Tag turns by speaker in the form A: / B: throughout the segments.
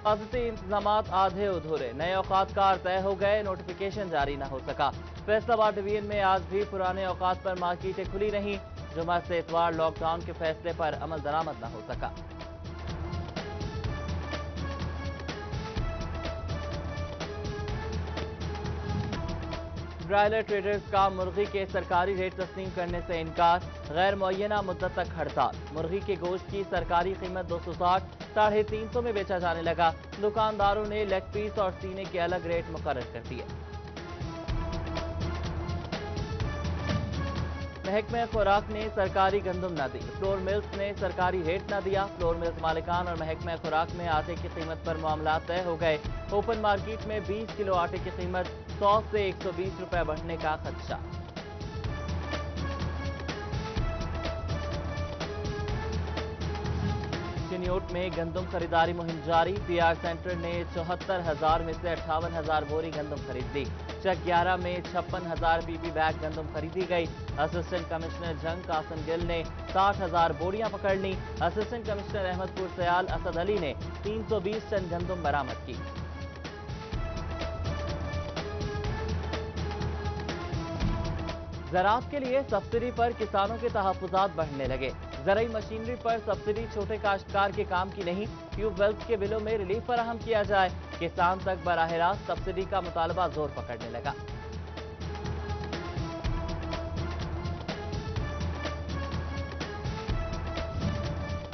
A: हिफाजती इंतजामात आधे अधूरे, नए औकात कार तय हो गए, नोटिफिकेशन जारी न हो सका। फैसलाबाद डिवीजन में आज भी पुराने औकात पर मार्केटें खुली नहीं, जुमा से इतवार लॉकडाउन के फैसले पर अमल दरामद न हो सका। ब्रायलर ट्रेडर्स का मुर्गी के सरकारी रेट तस्लीम करने से इनकार, गैर मुअय्यना मुद्दत तक हड़ताल। मुर्गी के गोश्त की सरकारी कीमत 260, 350 में बेचा जाने लगा। दुकानदारों ने लेग पीस और सीने के अलग रेट मुकर्रर कर दिए। महकमे खुराक ने सरकारी गंदम न दी, फ्लोर मिल्स ने सरकारी रेट न दिया। फ्लोर मिल्स मालिकान और महकमे खुराक में आटे की कीमत पर मामला तय हो गए। ओपन मार्केट में 20 किलो आटे की कीमत 100 से 120 रुपए बढ़ने का खदशा। चिन्योट में गंदम खरीदारी मुहिम जारी, पीआर सेंटर ने 74,000 में से 58,000 बोरी गंदम खरीद ली। चक 11 में 56,000 पीपी बैग गंदम खरीदी गई। असिस्टेंट कमिश्नर जंग कासिम गिल ने 60,000 बोरियां पकड़ ली। असिस्टेंट कमिश्नर अहमदपुर सयाल असद अली ने 320 टन गंदम बरामद की। ज़राअत के लिए सब्सिडी पर किसानों के तहफ़्फ़ुज़ात बढ़ने लगे। ज़रई मशीनरी पर सब्सिडी छोटे काश्तकार के काम की नहीं, ट्यूबवेल्स के बिलों में रिलीफ फराहम किया जाए। किसान तक बराह रास्त सब्सिडी का मुतालबा जोर पकड़ने लगा।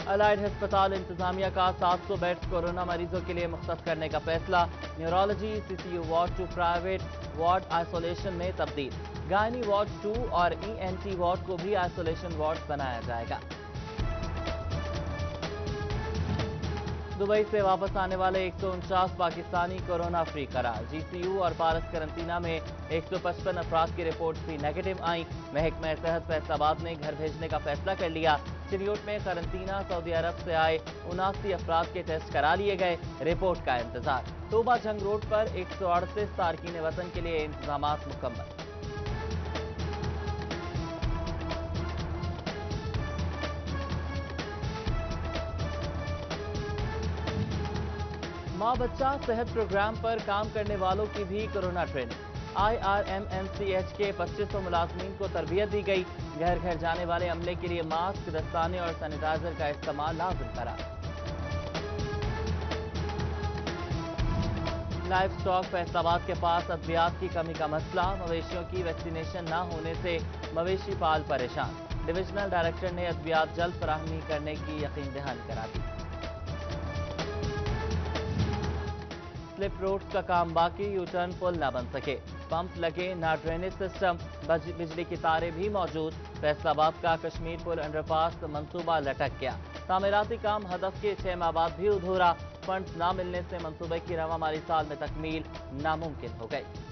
A: अलाइड हस्पताल इंतजामिया का 700 बेड्स कोरोना मरीजों के लिए मुख्तस करने का फैसला। Neurology CCU ward to private ward isolation में तब्दील। गायनी वार्ड 2 और ईएनटी वार्ड को भी आइसोलेशन वार्ड बनाया जाएगा। दुबई से वापस आने वाले 149 पाकिस्तानी कोरोना फ्री करार। जीसीयू और पारस करंटीना में 155 अफराद की रिपोर्ट भी नेगेटिव आई। महकमा सेहत फैसलाबाद ने घर भेजने का फैसला कर लिया। चिन्योट में करंटीना सऊदी अरब से आए 79 अफराद के टेस्ट करा लिए गए, रिपोर्ट का इंतजार। तोबा जंग रोड पर 138 तारकीन वतन के लिए इंतजामात मुकम्मल। माँ बच्चा सेहत प्रोग्राम पर काम करने वालों की भी कोरोना ट्रेनिंग। IRMNCH के 2500 मुलाजमीन को तरबियत दी गई। घर घर जाने वाले अमले के लिए मास्क, दस्ताने और सैनिटाइजर का इस्तेमाल लाजिम करा। लाइफ स्टॉक फैसलाबाद के पास अद्वियात की कमी का मसला। मवेशियों की वैक्सीनेशन न होने से मवेशी पाल परेशान। डिविजनल डायरेक्टर ने अद्वियात जल्द फराहमी करने की यकीन दहानी करा दी। स्लिप रोड्स का काम बाकी, यू टर्न पुल न बन सके। पंप लगे ना ड्रेनेज सिस्टम, बिजली की तारें भी मौजूद। फैसलाबाद का कश्मीर पुल अंडरपास मंसूबा लटक गया। तामीराती काम हदफ के 6 माह बाद भी अधूरा। फंड्स न मिलने से मंसूबे की रवा माली साल में तकमील नामुमकिन हो गई।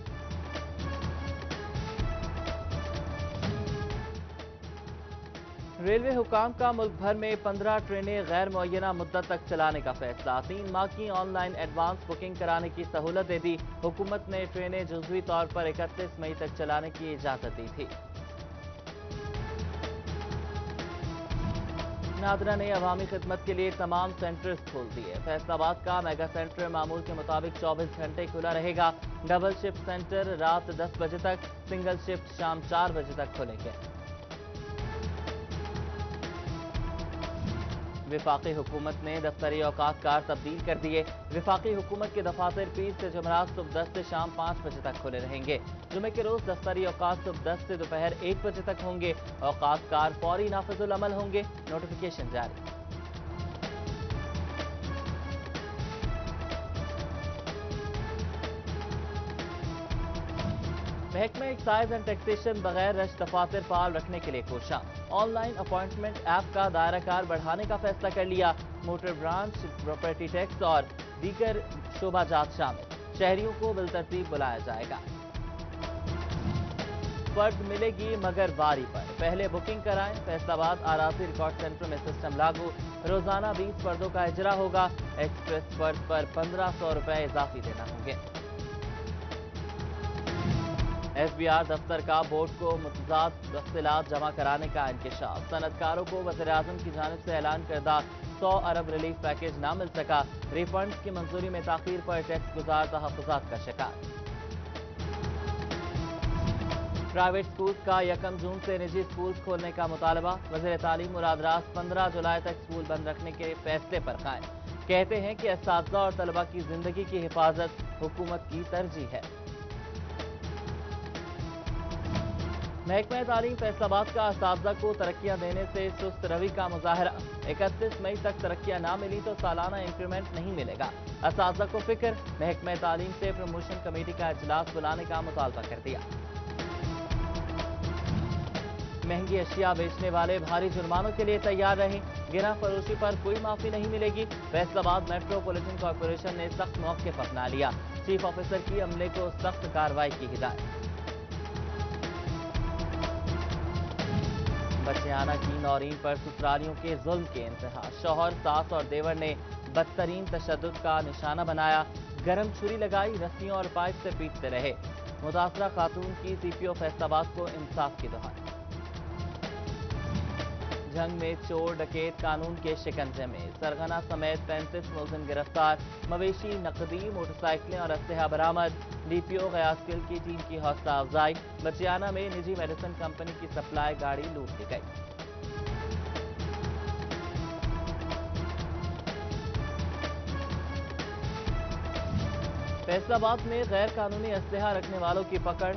A: रेलवे हुकाम का मुल्क भर में 15 ट्रेनें गैर मुअय्यना मुद्दत तक चलाने का फैसला। 3 माह की ऑनलाइन एडवांस बुकिंग कराने की सहूलत दे दी। हुकूमत ने ट्रेनें जुज़वी तौर पर 31 मई तक चलाने की इजाजत दी थी। नादरा ने अवामी खिदमत के लिए तमाम सेंटर्स खोल दिए। फैसलाबाद का मेगा सेंटर मामूल के मुताबिक 24 घंटे खुला रहेगा। डबल शिफ्ट सेंटर रात 10 बजे तक, सिंगल शिफ्ट शाम 4 बजे तक खुलेंगे। विफाकी हुकूमत ने दफ्तरी औकात कार तब्दील कर दिए। विफाकी हुकूमत के दफातर पीर से जुमेरात सुबह 10 से शाम 5 बजे तक खुले रहेंगे। जुमे के रोज दफ्तरी औकात सुबह 10 से दोपहर 1 बजे तक होंगे। औकात कार फौरी नाफिजुल अमल होंगे, नोटिफिकेशन जारी। महकमा एक्साइज एंड टैक्सेशन बगैर रश दफातर फाल रखने के लिए कोशा। ऑनलाइन अपॉइंटमेंट ऐप का दायरा कार बढ़ाने का फैसला कर लिया। मोटर ब्रांच, प्रॉपर्टी टैक्स और दीगर शोबाजात शामिल। शहरियों को बिलतरतीब बुलाया जाएगा। फर्द मिलेगी मगर बारी पर, पहले बुकिंग कराएं। फैसलाबाद आराजी रिकॉर्ड सेंटर में सिस्टम लागू। रोजाना 20 फर्दों का इजरा होगा। एक्सप्रेस फर्द पर 1500 रुपए इजाफी देना होंगे। SBR दफ्तर का बोर्ड को मुतजाद तफसीलात जमा कराने का इंकशाफ। सनतकारों को वज़ीर-ए-आज़म की जानिब से ऐलान करदा 100 अरब रिलीफ पैकेज ना मिल सका। रिफंड्स की मंजूरी में ताखीर पर टैक्स गुजार तहफ़्फ़ुज़ात का शिकार। प्राइवेट स्कूल्स का 1 जून से निजी स्कूल्स खोलने का मुतालबा। वज़ीर तालीम मुराद रास 15 जुलाई तक स्कूल बंद रखने के फैसले पर कायम। कहते हैं कि असातिज़ा और तलबा की जिंदगी की हिफाजत हुकूमत की तरजीह है। महकमा तालीम फैसलाबाद का असातिज़ा को तरक्कियां देने से सुस्त रवि का मुजाहरा। 31 मई तक तरक्कियां ना मिली तो सालाना इंक्रीमेंट नहीं मिलेगा। असातिज़ा को फिक्र, महकमा तालीम से प्रमोशन कमेटी का इजलास बुलाने का मुतालबा कर दिया। महंगी अशिया बेचने वाले भारी जुर्मानों के लिए तैयार रहें। गिरा फरोशी पर कोई माफी नहीं मिलेगी। फैसलाबाद मेट्रोपॉलिटन कॉरपोरेशन ने सख्त मौक़िफ़ अपना लिया। चीफ ऑफिसर की अमले को सख्त कार्रवाई की हिदायत। बचियाना की नौरीन पर ससुरालियों के जुल्म के इंतहा। शौहर, सास और देवर ने बदतरीन तशद्दुद का निशाना बनाया। गरम छुरी लगाई, रस्सियों और पाइप से पीटते रहे। मुतासरा खातून की CPO फैसलाबाद को इंसाफ की दुहाई। जंग में चोर डकैत कानून के शिकंजे में। सरगना समेत 35 मुलजिम गिरफ्तार। मवेशी, नकदी, मोटरसाइकिलें और असलहा बरामद। DPO गयासकिल की टीम की हौसला अफजाई। बचियाना में निजी मेडिसिन कंपनी की सप्लाई गाड़ी लूट ली गई। फैसलाबाद में गैर कानूनी असलहा रखने वालों की पकड़।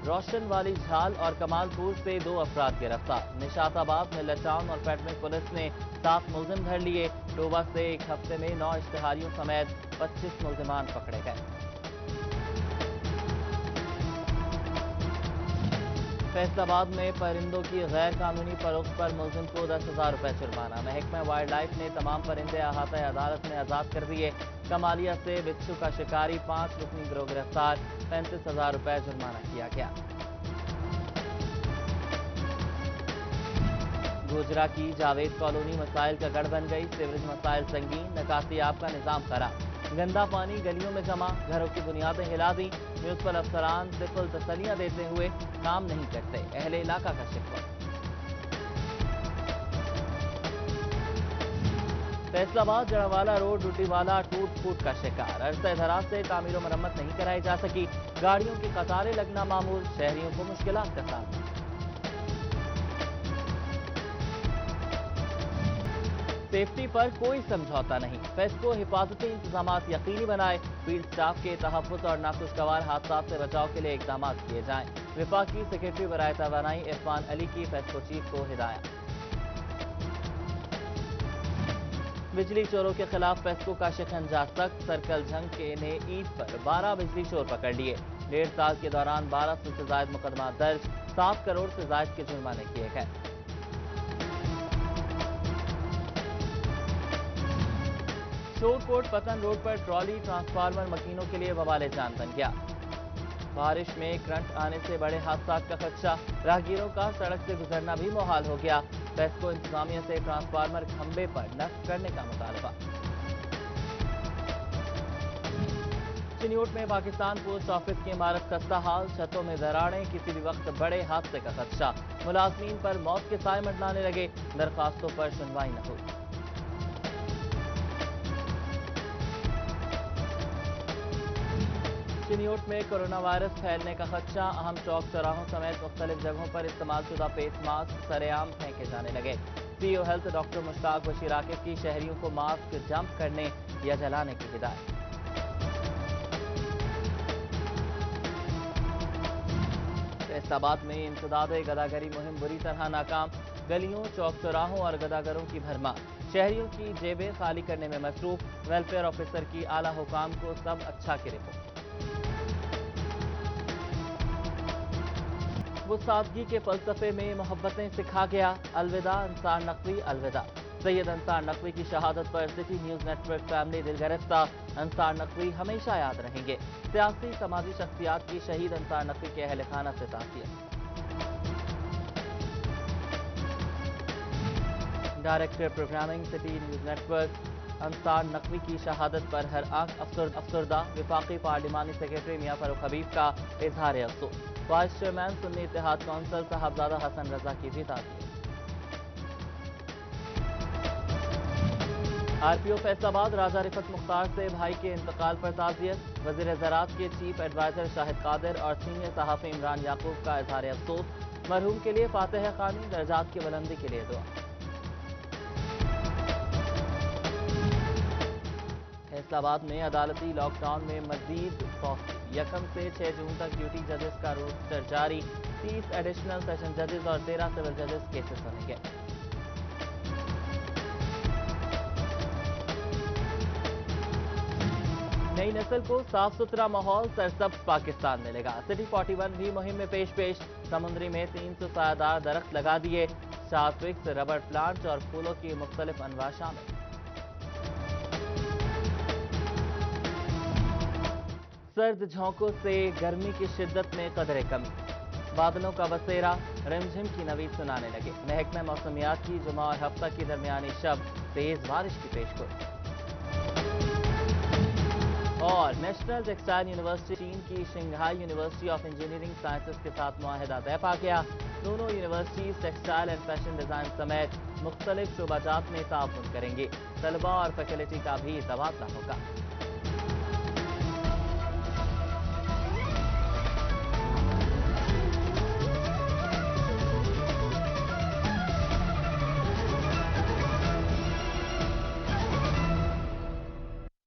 A: रोशन वाली झाल और कमालपुर से 2 अफराद गिरफ्तार। निशाताबाद, मिल्लत टाउन और फेडरल पुलिस ने 7 मुलजिम धर लिए। टोबा से एक हफ्ते में 9 इश्तिहारियों समेत 25 मुलजिमान पकड़े गए। फैसलाबाद में परिंदों की गैर कानूनी फरोख्त पर मुलजिम को 10,000 रुपए जुर्माना। महकमा वाइल्ड लाइफ ने तमाम परिंदे अहाता अदालत में आजाद कर दिए। कमालिया से बिच्छू का शिकारी 5 रुकनी गिरोह गिरफ्तार। 35,000 रुपए जुर्माना किया गया। गुजरा की जावेद कॉलोनी मसाइल का गढ़ बन गई। सीवरेज मसाइल संगीन, निकासी आब का निजाम खराब। गंदा पानी गलियों में जमा, घरों की बुनियादें हिला दी। म्यूनसिपल अफसरान सिफल तसलियां देते हुए काम नहीं करते। अहले इलाका का शिकवा। फैसलाबाद जड़ावाला रोड डुड्डीवाला टूट फूट का शिकार। अरसे दराज से तामीर मरम्मत नहीं कराई जा सकी। गाड़ियों की कतारें लगना मामूल। शहरियों को मुश्किलात का सामना। सेफ्टी पर कोई समझौता नहीं। फेस्को हिफाजती इंतजाम यकीनी बनाए। फील्ड स्टाफ के तहफ़्फ़ुज़ और नाखुशगवार हादसा से बचाव के लिए इक़दाम किए जाएं। वफाकी सेक्रेटरी बराए तवानाई इरफान अली की फेस्को चीफ को हिदायत। बिजली चोरों के खिलाफ फेस्को का शिकंजा सख्त। सर्कल झंग के ने ईद पर 12 बिजली चोर पकड़ लिए। 1.5 साल के दौरान 1200 से ज्यादा मुकदमा दर्ज। 7 करोड़ से ज्यादा के जुर्माने किए गए। शोरकोट पतन रोड पर ट्रॉली ट्रांसफार्मर मकीनों के लिए बवाले जान बन गया। बारिश में करंट आने से बड़े हादसा का खदशा। राहगीरों का सड़क से गुजरना भी मुहाल हो गया। फेस्को इंतजामिया से ट्रांसफार्मर खंबे पर नस्ब करने का मुतालबा। चिन्योट में पाकिस्तान पोस्ट ऑफिस की इमारत खस्ता हाल। छतों में दरारें, किसी भी वक्त बड़े हादसे का खदशा। मुलाजमीन पर मौत के साए मंडलाने लगे। दरखास्तों पर सुनवाई न हुई। चिन्योट में कोरोना वायरस फैलने का खदशा। अहम चौक चौराहों समेत मुख्तलिफ जगहों पर इस्तेमाल शुदा फेस मास्क सरेआम फेंके जाने लगे। CEO health doctor Mushtaq Bashir Aqib की शहरियों को मास्क जंप करने या जलाने की हिदायत। फैसलाबाद में इंसदाद गदागरी मुहिम बुरी तरह नाकाम। गलियों, चौक चौराहों और गदागरों की भरमार। शहरियों की जेबें खाली करने में मसरूफ। वेलफेयर ऑफिसर की आला हुकाम को सब अच्छा की रिपोर्ट। वो सादगी के फलसफे में मोहब्बतें सिखा गया। अलविदा अंसार नकवी, अलविदा। सैयद अंसार नकवी की शहादत पर सिटी न्यूज नेटवर्क फैमिली दिलगरफ्ता। अंसार नकवी हमेशा याद रहेंगे। सियासी समाजी शख्सियात की शहीद अंसार नकवी के अहल खाना से ताज़ियत। Director programming City News Network Ansar Naqvi की शहादत पर हर आंख अफसरदा। वफाकी पार्लिमानी सेक्रेटरी मियां फारूक हबीब का इजहार अफसोस। وائس چیئرمین سنی اتحاد کونسل صاحبزادہ حسن رضا کی بھی تعزیت۔ آر پی او فیصل آباد راجہ رفت مختار سے بھائی کے انتقال پر تعزیت۔ وزیر زراعت کے چیف ایڈوائزر شاہد قادر اور سینئر صحافی عمران یعقوب کا اظہار افسوس، مرحوم کے لیے فاتح خوانی، درجات کی بلندی کے لیے دعا۔ فیصل آباد میں عدالتی لاک ڈاؤن میں مزید توسیع، 1 سے 6 جون تک ڈیوٹی ججز کا روسٹر جاری، 30 ایڈیشنل سیشن ججز اور 13 سول ججز کیسز سنیں گے۔ نئی نسل کو صاف ستھرا ماحول، سرسبز پاکستان ملے گا۔ سٹی 41 بھی مہم میں پیش سمندری میں 300 سایہ دار درخت لگا دیے، شارک فکس، ربڑ پلانٹ اور پھولوں کی مختلف انواع شامل۔ سرد جھونکوں سے گرمی کی شدت میں قدرے کمی، بادلوں کا بسیرا رمجھم کی نوید سنانے لگے۔ محکمہ موسمیات کی جمعہ اور ہفتہ کی درمیانی شب تیز بارش کی پیشگوئی۔ اور نیشنل ٹیکسٹائل یونیورسٹی چین کی Shanghai university of engineering sciences کے ساتھ معاہدہ طے پا گیا۔ دونوں universities textile and fashion design سمیت مختلف شعبہ جات میں تعاون کریں گی۔ طلباء اور فیکلٹی کا بھی تبادلہ ہوگا۔